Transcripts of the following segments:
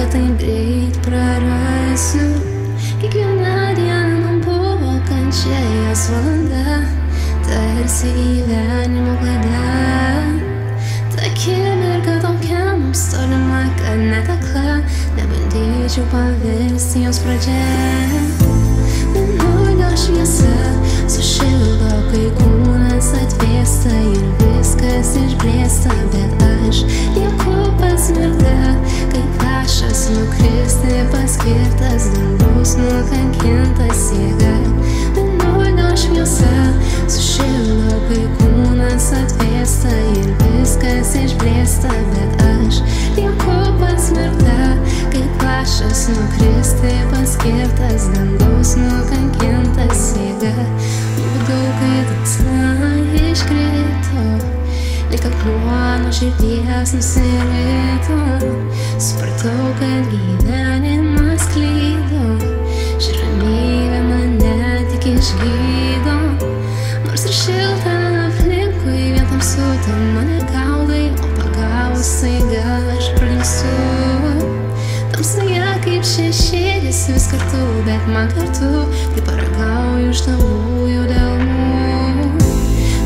kad taip greit prarasiu. Kiekviena diena man buvo kančia, jos valanda, tarsi gyvenimo klaida. Ta akimirka tokia mums tolima, kad net akla nebandyčiau pavirsti jos pradžia. Mėnulio šviesa sušildo, kai kūnas atvėsta ir viskas išblėsta, bet aš lieku pasmerkta, kaip lašas nukristi, paskirtas dangus nukankintas jėga. Mėnulio šviesa sušildo, kai kūnas atvėsta ir viskas išblėsta, bet aš lieku pasmerkta, kaip lašas nukristi, paskirtas dangus nukankintas jėga. Būdau, kai tiksla iškrito, lyg akmuo nuo širdies nusirito. Supratau, kad gyvenimas klydo, ši ramybė mane tik išgydo. Nors ir šilta aplinkui, vien tamsu tam mane gaudai, o pagavus staiga aš pradingstu. Tamsoje kaip šešėlis vis kartu, bet man kartu, kai paragauju iš tavųjų delnų.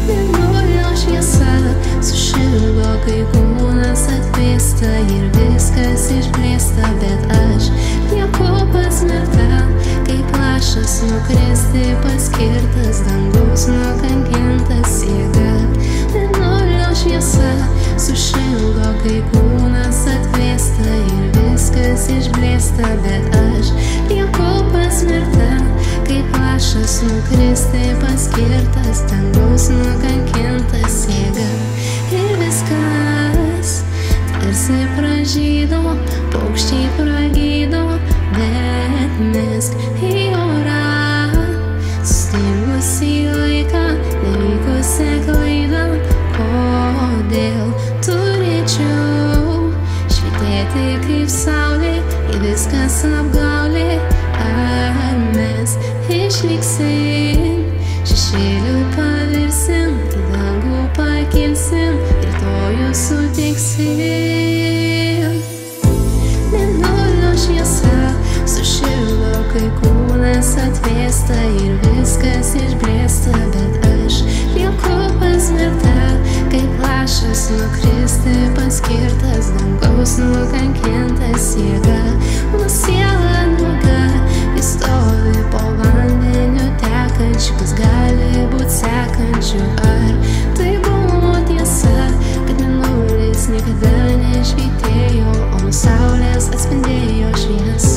Mėnulio šviesa sušildo, kai kūnas atvėsta ir viskas išblėsta, bet aš lieku pasmerkta, kaip lašas nukristi, paskirtas dangus nukankintas jėga. Mėnulio šviesa sušildo, kai kūnas atvėsta ir viskas išblėsta, bet aš lieku pasmerkta, kaip lašas nukristi, paskirtas dangus nukankintas jėga. Ir viskas tarsi pražydo, paukščiai pragydo, bet mesk į orą sustingusį laiką, nevykusią klaidą. Kodėl turėčiau švytėti kaip saulė, kai viskas apgaulė? Ar mes išliksim, šešėlių pavirsim, į dangų pakilsim, rytojų sutiksim? Mėnulio šviesa sušildo, kai kūnas atvėsta ir viskas išblėsta, bet aš lieku pasmerkta, kaip lašas nukristi, paskirtas dangaus nukankintas jėga. Mano siela nuoga, jis stovi po vandeniu tekančiu, kas gali būt sekančiu. Ar tai buvo tiesa, kad mėnulis niekada nešvytėjo, o nuo saulės atspindėjo šviesą?